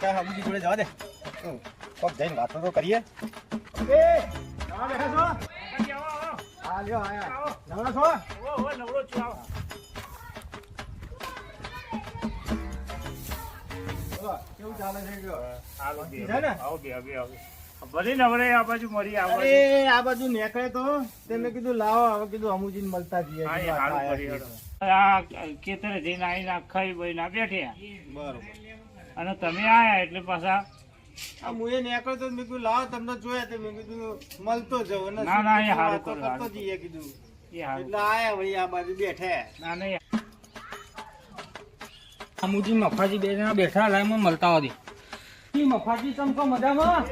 બેટા અમુજી જોડે જવા દે કોક જઈને વાતો તો કરીએ એ ના બેઠા છો હા લ્યો આયા નવરો છો ઓ નવરો છું આવો કેવું ચાલે છે ગયો આવો છે ને આવો બે ભલે નવરે આ બાજુ મરી આવો અરે આ બાજુ નીકળે તો તેમને કીધું લાવો હવે કીધું અમુજીને મળતા જઈએ હા, એ હારું કરી હેડો. આ ખેતરે જઈને આવીને આખા ભાઈ ના બેઠ્યા બરોબર અને તમે આયા એટલે પાછા આ મુએ નીકળતો તો મેં કીધું લાવો તમને જોયા તો મેં કીધું મળતો જવો ને ના, ના, એ હારું વાતો કર્યું, કરતો હારું. જઈએ કીધું એ હારું. એટલે આયા વળી આ બાજુ બેઠા ના નહીં અમુજી મફાજી બે જણા બેઠા લાઈનમાં મળતા હતી ઈ મફાજી તમકો મજામાં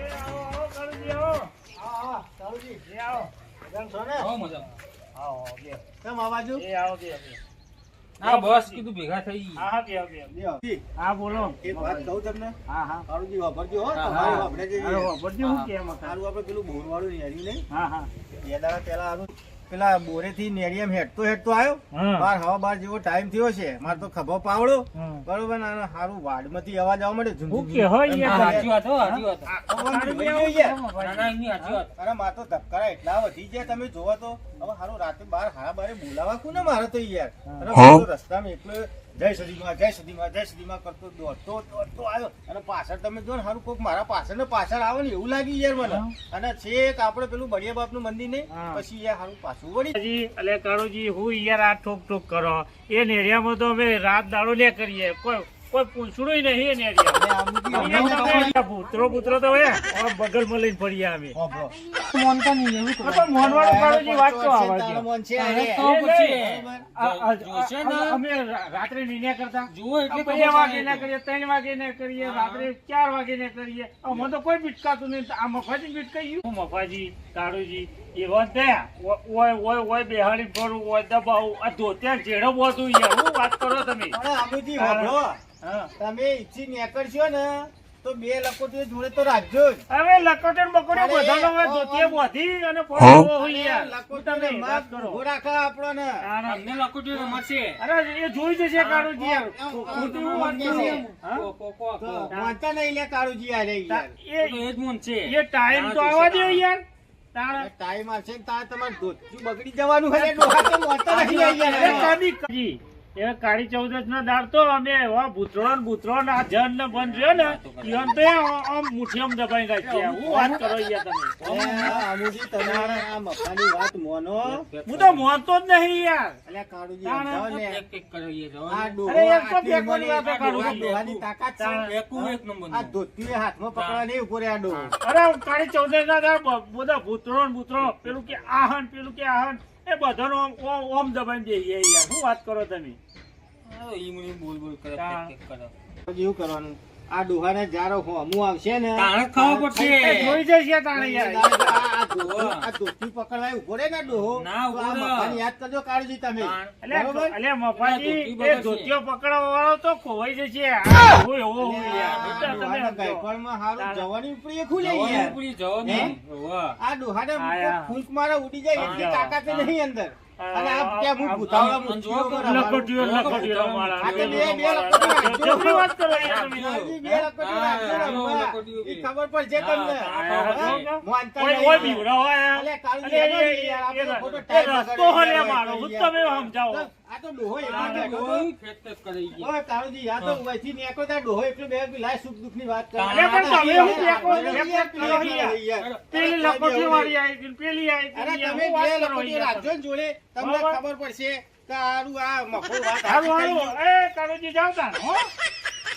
હા ચાલુજી એ આવો કેમ છો ને હો મજામાં આવો બે કેમ આ બાજુ એ આવો બે હા બસ કીધું ભેગા થઈ હા હા બે બે લ્યો. હા બોલો એક વાત કહું તમને હા હા કાળુજી વાપરજો હો હા, તમારી હા. વાપરે છે અરે વાપરજો હું કેમ હતા? સારું આપણે પેલું બોર વાળું નેર્યું નહીં હા હા બે દાડા પહેલા આનું પેલા બોરે થી નેરિયમ હેઠતો આવ્યો હા. બાર હવા બાર જેવો ટાઈમ થયો છે મારે તો ખભો પાવડો હા. બરોબર ને આને સારું વાડમાંથી અવાજ આવવા માંડ્યો હું કે હોય હા, સાચી વાત હો સાચી વાત ના ના એમની સાચી વાત અરે મારે તો ધબકારા એટલા વધી ગયા તમે જોવો તો હવે સારું રાતે બાર હાડા બારે બોલાવા કોને મારે તો યાર અને હું તો રસ્તામાં એકલો જય સદીમાં કરતો દોડતો આવ્યો અને પાછળ તમે જો ને સારું કોક મારા પાછળ આવે ને એવું લાગ્યું યાર મને અને છેક આપણે પેલું બળિયા બાપ નું મંદિર નહીં હા. પછી યાર સારું પાછું વળી જી અલે કાળુજી હું યાર આ ઠોક ઠોક કરો એ નેરિયામાં તો અમે રાત દાડો ને કરીએ કોઈ પૂછડું નહીં એ નેરિયા અને આમથી ભૂતરો તો હે બગલમાં લઈને ફરીએ અમે હોભળો. મોનતા નહીં એવું આ તો મોનવાળું કાળુજી વાત તો આવા તારો દે. મન છે તારે અરે. તો પછી જોશે ને અમે રાત્રે નિર્ણય કરતા જુઓ એટલે 2 વાગે ના કરીએ 3 વાગે ના કરીએ રાત્રે 4 વાગે ના કરીએ અમે તો કોઈ બીટકાતું નહીં આ મફાજી બીટકાઈ ગયું હું મફાજી કાળુજી એવા થયા ઓય બેહાડી ફરું ઓય દબાવું આ ધોત્યા જેડો બોતું યાર હું વાત કરો તમે અરે આમથી હોભળો. હા તમે ઈચ્છી નીકળશો ને તો બે લકોટીઓ જોડે તો રાખજો જ. હવે લકોટન બકોડે અરે, બધાનો હવે ઓ, ધોતિયા બોધી અને ફરવો હોય યાર લકોટીઓને તમે વાત માપ કરો ઊભો રાખા આપણોને. અમને લખોટી રમશે અરે એ જોઈ જશે કાળુજી યાર ખોટી હું વાત કરું હા? તો વાંચતા નહીં લે કાળુજી આ રે યાર. એ એ જ મન છે એ ટાઈમ તો આવવા દે યાર તારા ટાઈમ આવશે ને તારે તમારે ધોતિયું બગડી જવાનું હોય ને ડોહા તો વાંચતા નહીં લે યાર. એ કાળી ચૌદશ ના દાડ તો અમે એવા ભૂતરો આ જન ને બંધ રહ્યો ને ઈવન તો આમ મુઠ્ઠીમાં દબાઈ રાખ્યા હું વાત કરો યાર તમે એ આ અમુજી તમે આ મફાની વાત મોનો. હું તો મોનતો જ નહીં યાર અલ્યા કાળુજી સમજાવો ને. એક એક કરીએ આ જવા ડોહો અરે એક તો આટલી બેકોની ઉંમરે વાતો કરું આ છું. ડોહાની તાકાત છે. એકું એક નંબર આ ધોતિયું હાથમાં પકડવા નહીં ઉભો રે આ ડોહો. અરે કાળી ચૌદશ ના દાડ બધા ભૂતરો ને ભૂતરો પેલું કે આહન પેલું કે આહન એ બધાનો ઓમ દબાઈ દઈએ યાર શું વાત કરો તમે ઈ બોલ બોલ કરે તાણ. એક કરે એવું કરવાનું આ ડોહાને જારો હોમું આવશે ને તાણે ખાવા પડશે. એ જોઈ જશે તાણે યાર આ ધોતી પકડવા ઉભો રે ને ડોહો ના, તો આ ઉભો રહે. મફાની યાદ કરજો કાળજી તમે બરોબર? અલે મફાજી ધોતી એ ધોતીઓ પકડવા વાળો તો ખોવાઈ જશે હોય એવો હોય યાર આ બધા તમે ડોહાના સમજો. ગાયકવાડમાં હારું તાણ. જવાની ઉપરી એ ખુલે જવાની યાર. ઉપરી જવા નહીં. હોવે. આ ડોહાને આયા. ફૂંક મારે ઉડી જાય એટલી હા. તાકાત નહીં અંદર અને આ- આ ત્યાં હું આ- ભૂતાવળા આ- મુઠ્ઠીઓ પર લખોટીઓ અમારું- લખોટીઓ વાળા. આ તો બે લખોટીઓ રાખજો. જબરી વાત કરો યાર તમે. કાળજી, બે લખોટીઓ રાખજો ને, હા, હમણાં. લખોટીઓ ઈ ખબર પડશે તમને હા, હા? માનતા ઓય નહીં. ઓય બીવડા હોય અલે, કાળજી, અલે, એનો એ- જ યાર, એ- આપણો ખોટો એ time રસ્તો બગાડે હોય યાર, મારો હું યાર. તમે સમજાવો આ તો ડોહો એકલો હા, બેઠો હતો. કોઈ ખેત ખેત કરી ગયા. ઓય, કાળજી, આ તો વયથી નીકળો ત્યાં ડોહો એકલો બે લાય સુખ દુઃખની વાત કરે. અરે, પણ તમે શું બેકો? યાર, યાર. પેલી લખોટી વાળી આવી ગઈ, પેલી આવી અરે ગઈ. તમે હું વાત બે કરો લખોટીઓ યાર. રાખજો ને જોડે તમને બરાબર. ખબર પડશે કે હારું આ મફો વાત હારું, સાચી હારું. થઈ ગઈ. એ કાળુજી જાઓ તાન, હો?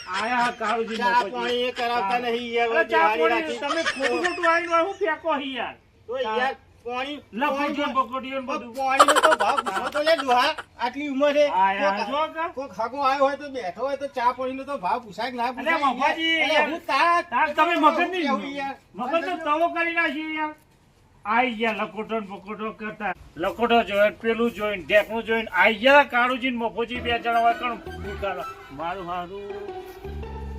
આયા કાળુજી ચા મફતજી. પાણી એ કરાવતા નહીં યાર, અરે, ચા દિવાળી પાણી રાખી. તમે ખોટું ખોટું આવીને હું ફેંકો હી યાર. તો યાર પાણી લખોટીઓ બકોટીઓ ને બધું. પાણીનો તો ભાવ પૂછો તો લે ડોહા આટલી ઉંમરે આયા, જો કે. કોક હગો આવ્યો હોય તો બેઠો હોય તો ચા પાણીનો તો ભાવ પૂછાય કે ના અલે, પૂછાય મફાજી, અલે, યાર. હું તારા તાર તમે મગજ નહીં કેવું યાર? મગજ તો તવો કરી નાખી યાર. આઈ ગયા લખોટો ને બકોટો કરતા લખોટો જોઈને પેલું જોઈને ઢેકણું જોઈને આઈ ગયા કાળુજી ને મફોજી બે જણા હોય કણ ભૂકાલા મારું હારું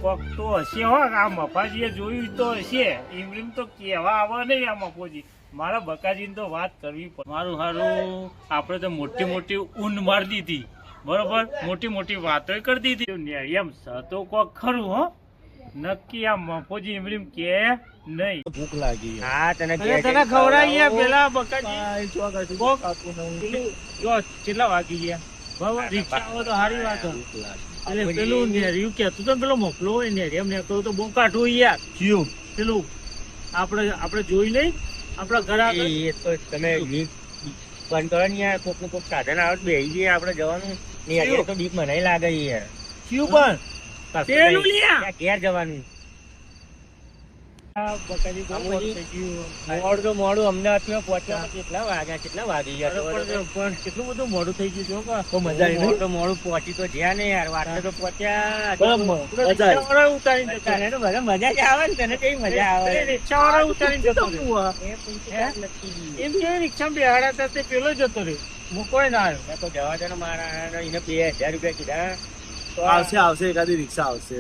કોક તો હશે હો આ મફાજીએ જોયું તો હશે ઇમરીમ તો કેવા આવે નહીં આ મફોજી મારા બકાજીને તો વાત કરવી પડે મારું હારું આપણે તો મોટી મોટી ઊંડ મારી દીધી બરોબર મોટી મોટી વાતો કરી દીધી એમ તો કોક ખરું હો નક્કી આ મફોજી એમરીમ કે નહીં. ભૂખ લાગી હા તને અરે તને ખવડાવીએ પેલા બકાજી. કોક પેલું જો કેટલા વાગી ગયા બરાબર રિક્ષા આવે તો સારી વાત હોય. એટલે પેલું નેરિયું કહેતું તો પેલો મોકલો હોય નેરિયમ ને કહું તો બહુ કાઠું યાર. ક્યું પેલું આપણે જોઈ નહીં આપણા ઘર આગળ. એ તો તમે બંધ કરો ને યાર, કોક નું કોક સાધન આવે બેસી જઈએ આપણે જવાનું નહીં. અત્યારે તો બીક મને લાગે યાર. ક્યું પણ પેલું લ્યા. ત્યાં ઘેર જવાનું. આ બકાજી બહુ મોડું થઈ ગયું. મોડું તો મોડું અમદાવાદમાં પહોંચવા કેટલા વાગી ગયા પણ કેટલું બધું મોડું થઈ ગયું જો કા. તો મજા આવી મોડું તો મોડું પહોંચી તો જ્યાં ને યાર, વાટલે તો પહોંચ્યા. રિક્ષાવાળા ઉતારીને જતા તને તો બધા મજા જ આવે ને, તને કઈ મજા આવે. રિક્ષાવાળા ઉતારીને જતો રહ્યો. એ પૈસા નથી. એમ કે રિક્ષામાં બેહાડા હતા તે પેલો જતો રહ્યો. હું કોઈ ના આવ્યો. મેં તો જવા દે ને મારા, એને 2000 રૂપિયા કીધા. તો આવશે એકાદી રિક્ષા આવશે.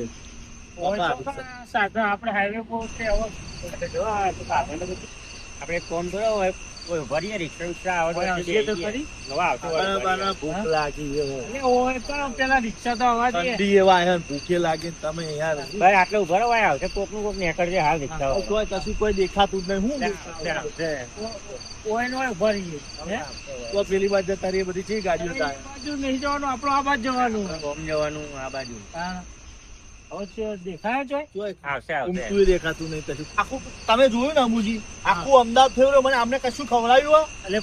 સાધન આપણે હાઈવે પર જો આ તો સાધન તો બધું. આપણે એક કામ કરો, હવે ભરીએ રિક્ષા આવે તો ખરી. નવા આવતો હોય. ભૂખ લાગી એટલે હોય તો પેલા રિક્ષા તો આવવા દે. ઠંડી એવા આયા ને ભૂખે લાગી ને તમે યાર ભાઈ આટલે ઉભા રહો, આવશે કોક નું કોક નીકળશે હાલ રિક્ષા કોઈ કશું કોઈ દેખાતું જ નહીં. ઓય નો ઉભા રહીએ. હે? તો પેલી બાજુ જતા રહી બધી ચી ગાડીઓ આ બાજુ નહીં જવાનું, આપણો આ બાજુ જવાનું. કોમ જવાનું આ બાજુ. હા. હવે દેખાય છે. આવશે દેખાતું નહીં કશું. આખું તમે જોયું ને અમુજી આખું અમદાવાદ ફેરવ્યો, મને આમને કશું ખવડાવ્યું એટલે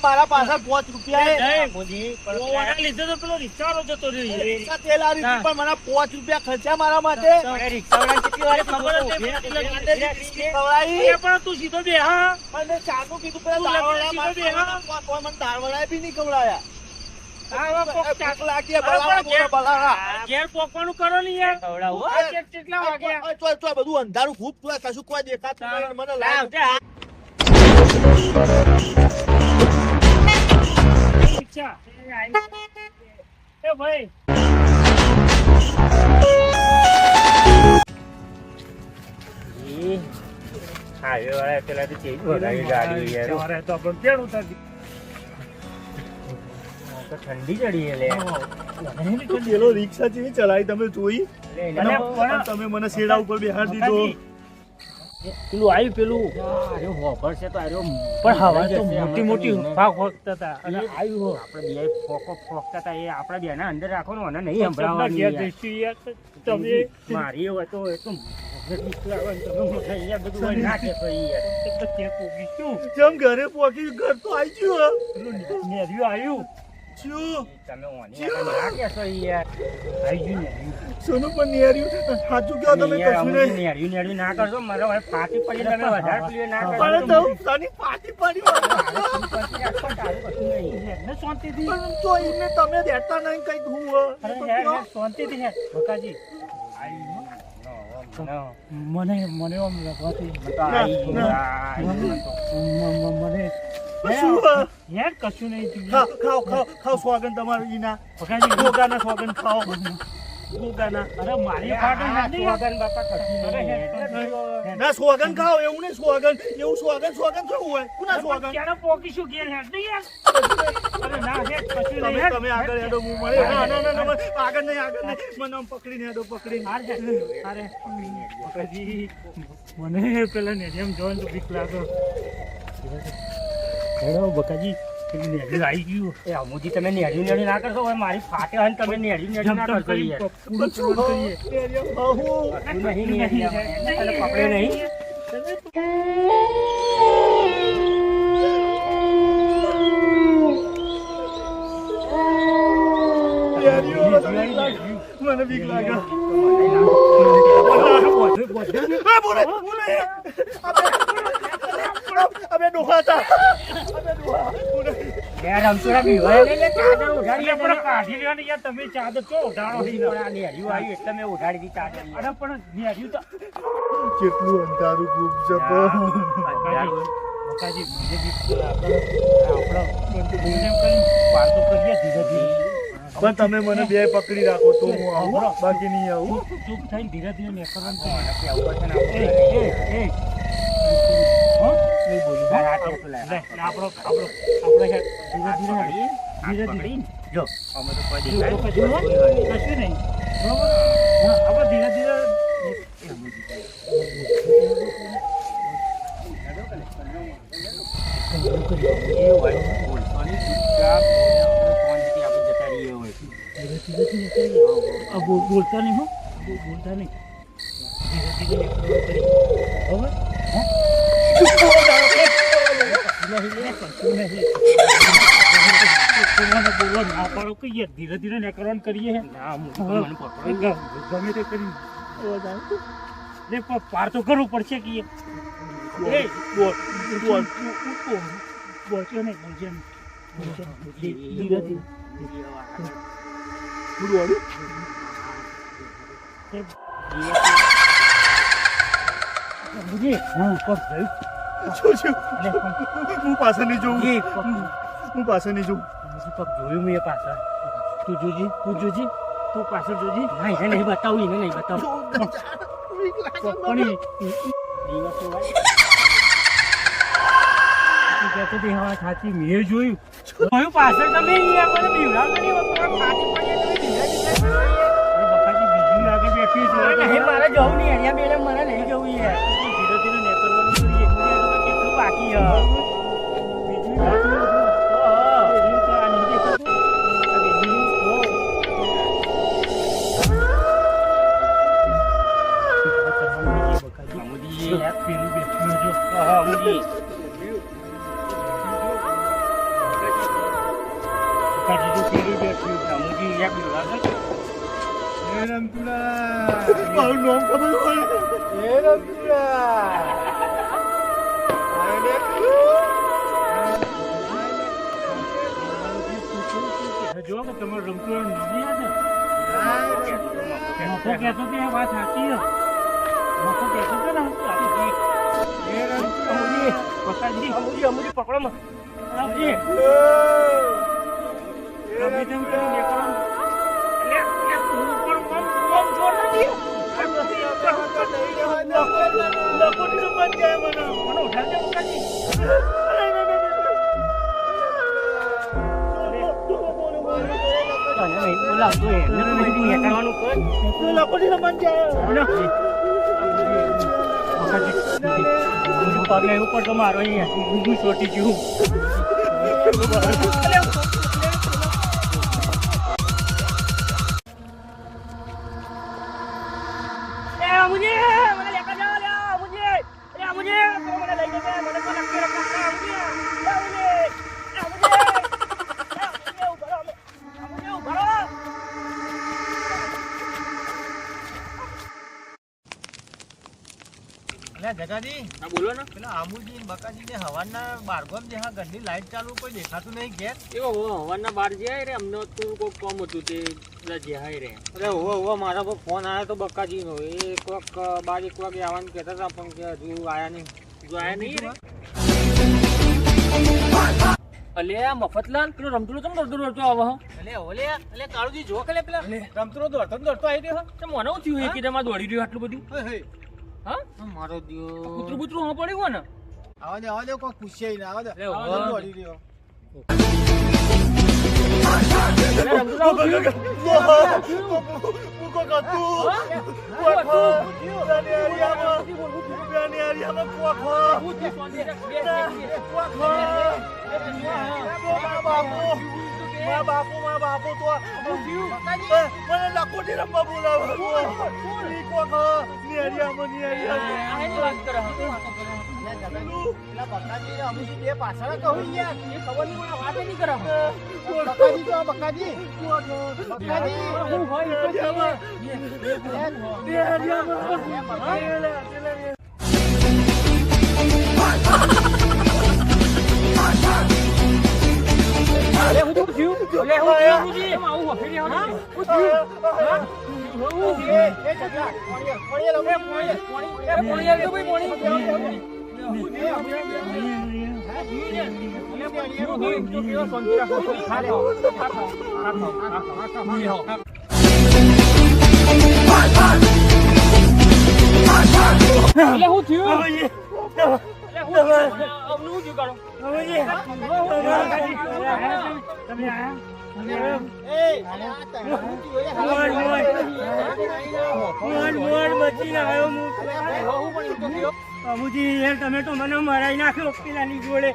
મારા પાસે 5 રૂપિયા ઓના લીધે તો પેલો રિક્ષાવાળો જતો રહ્યો. તેલ આ રીતે પણ મને 5 રૂપિયા ખર્ચ્યા મારા માટે. રિક્ષાવાળા કેટલી વાર ખબર જ ખવડાવી પણ તું સીધો બે હા. મને ચાનું કીધું પેલા દાળવડા મને દાળવડા બી નહીં ખવડાયા. ઘેર પોકવાનું કરો ને યાર. ખવડાવું. કેટલા વાગ્યા? બધું અંધારું ખૂબ કશું કોઈ દેખાતું નહીં. મને લાગે રિક્ષા. એ ભાઈ હાઈવે વાળા પેલા તો ચેક વધારી ગાડી યાર. સવારે તો આપણે પેણ ઉતારી તો ઠંડી ચડી એટલે પેલો રિક્ષા જેવી ચલાવી તમે જોઈ અને તમે મને શેડા ઉપર બેહાર દીધો. પેલું આવ્યું પેલું છે તો આર્યો પણ હવા તો મોટી મોટી ફાક ફોકતા હતા અને આવ્યું આપણે બે ફોકતા હતા એ આપણા બે ના અંદર રાખો ને, અને નહીં સંભળાવવાનું ઘેર યાર. જઈશું યાર. તમે મારી હોય તો એ તો અહીંયા બધું હોય નાખે તો ઈ યાર. એટલે તે પોગી શું જેમ ઘરે પહોંચી ઘર તો આવી ગયું. પેલું નેર્યું આવ્યું. શું તમે ઓની આગળ નાખ્યા છો ઈ યાર. આવી ગયું નેર્યું. સોનું પણ નિહાર્યું સાચું કહો તમે યાર, કશું અમુક નહીં. નેળ્યું ના કરશો, મારો ભાઈ ફાટી પડી તમે વધારે પીએ ના કરશો. પણ તો સાની પાટી પડી ને શાંતિથી પણ તો એમને તમે દેતા નહીં કઈક હું શાંતિથી હે બકાજી. મને મને આમ લગવાથી મને યાર કશું નહીં થયું. ખાઓ ખાઓ ખાઓ સ્વાગન તમારું ઈના બકાજી ગોગાના સ્વાગન ખાઓ ગોગાના અરે મારી ફાટો નથી સ્વાગન બાપા કશું અરે નહીં. ના સ્વાગન ખાઓ એવું નહીં સ્વાગન એવું સ્વાગન કેવું હોય કુના સ્વાગન ક્યારે પોકીશું ઘેર હેડ નહીં યાર. અરે ના હે કશું તમે નહીં. તમે આગળ હેડો હું મળે ના ના ના ના, આગળ નહીં મને આમ પકડીને હેડો પકડીને અરે બકાજી મને પેલા નેરિયમ જોઈને તો બીક લાગે. હેડો બકાજી પેલી નેરિયું આવી ગયું. એ અમુજી તમે નેળ્યું ના કરશો, હવે મારી ફાટે હોય ને તમે નેળ્યું ના કરશો યાર. પૂરું પૂરું કરીએ. કશું નહીં નેળ્યું. તને પકડે નહીં. મને બીક લાગે અબે ડોહાતા યાર રમતુરા બી હોય ને એટલે ચાદર ઉઠાડી એટલે પણ કાઢી લેવાની યાર તમે ચાદર ચો ઉઠાડો નહીં. પણ આ નેળ્યું આવ્યું એટલે મેં ઉઠાડી દીધી ચાદર. અરે પણ નેરિયું તો કેટલું અંધારું ખૂબ છે બકાજી મને બીક તો લાગે. આપણો મને એમ કરી વાતો કરીએ ધીરે ધીરે. પણ તમે મને બે પકડી રાખો તો હું આવું બાકી નહીં આવું. ચૂપ થઈને ધીરે ધીરે નીકળવાનું છે. મને કહેવું પડશે ને આપણે. હો? નહીં બોલું. તારા હાથે પેલા. લે, આપણો ધીરે ધીરે ધીરે ધીરે જો અમે તો કોઈ કશું દેખાય નહીં. બરોબર? હા, આપણે ધીરે ધીરે બોલતા નહીં હો, બોલતા નહીં. ધીરે ધીરે કરી. હવે? બોલો ના પાડો કહીએ, ધીરે ધીરે નીકળવાનું કરીએ. ગમે તે કરી પાર તો કરવું પડશે કે બોલશો નહીં, ધીરે ધીરે. હું પાછળ નહીં જોઉં. હું પાછળ નહીં જોઉં. જોયું મેં પાછળ. તું જોજી, તું પાછળ જોજી. એને નહીં બતાવું. સાચી મેં જોયું પાછળ તમે બકાજી બીજું લાગે બેઠી છે. મારે જવું નહીં, અહીંયા બેને મારે નહીં જવું. ધીરે ધીરે નીકળવાનું કરીએ. કેટલું બાકી મારું નામ ખબર હોય. જો કે તમે રમતો નથી કહેતો કે આ વાત સાચી છે. કહેતો કે અમુજી પકડો પગલે એવું પડતો મારો અહીંયા છોટી ગયું. જગાજી, બોલો ને. પેલા આમુજી બકાજી ને હવાના બારગામ જે ઘરની લાઈટ ચાલુ કોઈ દેખાતું નહીં ઘેર. એવો હવાના બાર જાય રે, અમને તો કોઈ કામ હતું તે જ્યાં રે. અરે હોવો મારા પર ફોન આવ્યો તો બકાજી નો. એ કોક 12 વાગે આવવાનું કહેતા હતા પણ કે હજુ આયા નહીં. હજુ આયા નહીં રે. અલે મફતલાલ પેલો રમતુલો કેમ દોડતો આવે? અલે કાળુજી જો કે પેલા રમતરો દોડતો આવી રહ્યો. મને શું થયું કે તમારે દોડી રહ્યું આટલું બધું? હા, મારો દિયો કૂતરું બૂતરું હા પડ્યું હોય ને? આવા દે કોઈ પૂછે ને. આવા દે દોડી રહ્યો. બાપુ તો મને લખોટી રમવા બોલાવે. પાછળ કહું યાર, એ ખબર નહીં મને વાત નહીં કરે. બકાજી હું હોય તો અલે હું તો થયું. અલે હું થયું એમ આવું વફેરી આવું. હું થયું. હા એ જગા પોણી લો પોણી તો ભાઈ પોણી અલે હું થયું. તમે આયા બાબુજી યાર તમે તો મને મરાઈ નાખ્યો પેલાની જોડે.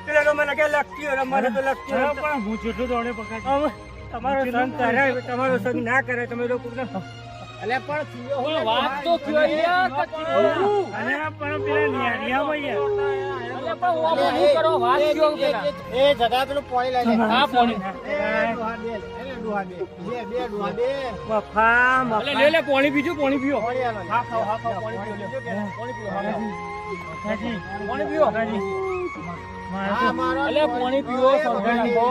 પેલા તો મને કે લગતી હોય, મારે તો લગતી હોય. પણ હું જેટલું દોડે પકડ હવે તમારો સંગ કરાય, તમારો સંગ ના કરે તમે લોકો વાત તો કયો યાર અને પણ પેલા ન્યારિયામાં યાર હું કરો વાત કયો પેલા એ જગા પેલું પોણી લઈ લે. હા પોણી મફા એટલે લે લે પોણી પીજો પોણી પીઓ પોણી આલો. હા ખાઓ પોણી પીઓ લે પોણી પીઓ પોણી પીઓ હા, મારો એટલે પોણી પીઓ પોણી પીઓ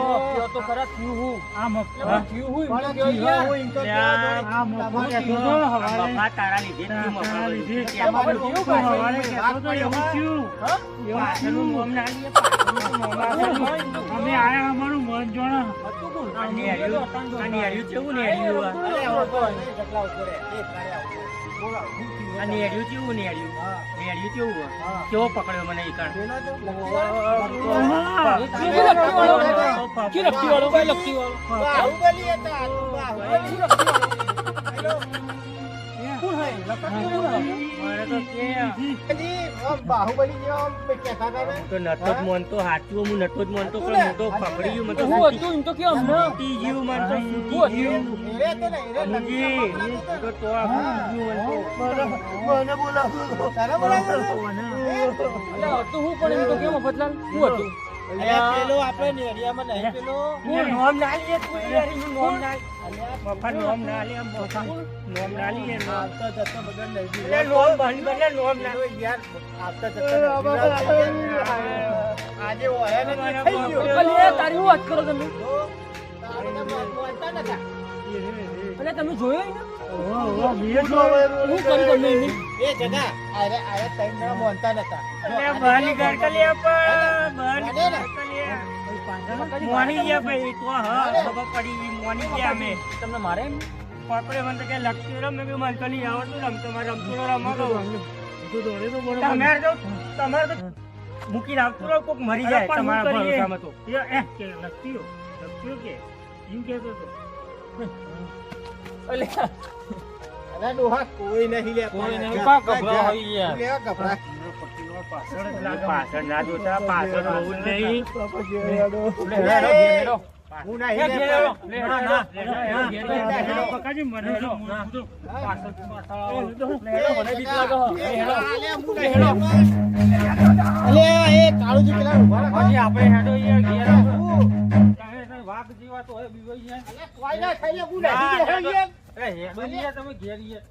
તો ખરા થયું હું આ મફા થયું હું પોણી પીઓ, હું એમ તો કહેવા દો. આ મફા તમારે કહેતો તો હવારે. મફા તારા લીધે જ થયું, મફા તારા લીધે. એમાં કેવું તો કાઢે? હવારે કહેતો તો એવું થયું. પાછળનું નામ ના લઈએ, પાછળનું નામ ના લઈએ. અમે આયા અમારું મન જોડે. આ નેળિયું કેવું નેળિયું આ? અરે, આવો તો નહીં, જગલા ઉપર રે. એ તારે આવો. બોલાવો. આ નેળિયું કેવું નેળિયું? નેળિયું કેવું હોય? કેવો પકડ્યો મને ઈ કાન? એનો તો કી લખતી વાળો ભાઈ લખતી વાળો બાહુબલી હતા, તું બાહુબલી. મારે તો કે હજી આમ બાહુબલી જેવા આમ કહેતા હતા ને. હું તો નતો જ માનતો, સાચું હું નતો જ માનતો, પણ હું તો પકડી ગયું, મને તો હું હતું એમ તો કે અમને છૂટી ગયું, મને તો છૂટી ગયું. હીરે હતો ને, હીરે સમજી. લગતી હું તો તો આ છૂટી ગયું મને તો. મને બોલાવો. તારે બોલાવો? એટલે હતું હું પણ એમ તો કેમ મફતલાલ હું હતું અલ્યા, પેલો આપણે નેડિયામાં નહીં પેલો. નોમ ના લઈએ તું યાર, એનું નોમ ના મફા નોમ ના લે, આમ મફા નોમ ના લઈએ, નોમ. આવતા જતા બધા નહીં એટલે નોમ બંધ કરે, નોમ ના યાર, આવતા જતા નહીં. આજે ઓયા ને થઈ ગયો. અલે તારી હું વાત કરો તમે તો તારે બોલતા નતા. એટલે તમે જોયો ને હું હું કરી તમે એની એ જગા અરે અરે ત્રણ જણા બોલતા નતા. બહારની ઘર કલી અરે મોની ગયા ભાઈ તો હા ખબર પડી ગઈ, મોની ગયા અમે તમને મારે એમ પકડે મને તો કે લગતી રમ મેં મને તો નહીં આવડતું રમતો મારે રમતો રમો તો દોડે તો બરોબર. તમારે તો મૂકીને આવતું રહો, કોક મરી જાય પણ હું તમારા કરીએ? ભરોસામાં તો કે લખતીઓ કે એમ કહેતો હતો. અલે અરે ડોહા કોઈ નહીં લે. કોઈ નહીં, કા ગભરા હોય યાર. લે ગભરા. પાછળ જ લાગે. પાછળ ના જોતા, પાછળ જોવું જ નહીં. લે હેડો હેડો હું લે નહીં હેડો લેતો. લે હેડો પકડજી મને તો હું તો પાછળ પાછળ મને બીક લાગે એ હેડો. અલે, હું નહીં હેડો. અલે, એ કાળુજી પેલા ઉભા રાખો. પછી આપણે હેડો યાર ઘેર હું. વાઘ જેવા તો હોય બીવાઈ જાય અલે, કોઈ ના થઈ જાય, હું નહીં બેહ્યો યાર. અરે હેડો યાર તમે ઘેર યાર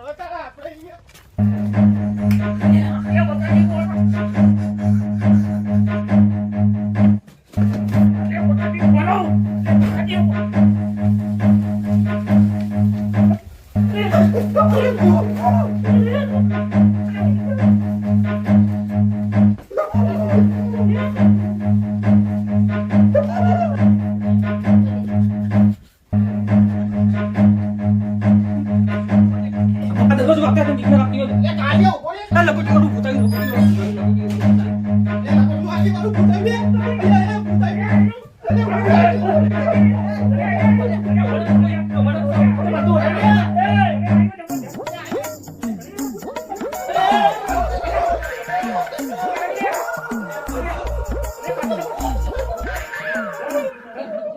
હવે તારા આપણે યાર. એ કાળિયો ઉભો રે. એ લખો તું ભૂતાઈ દે.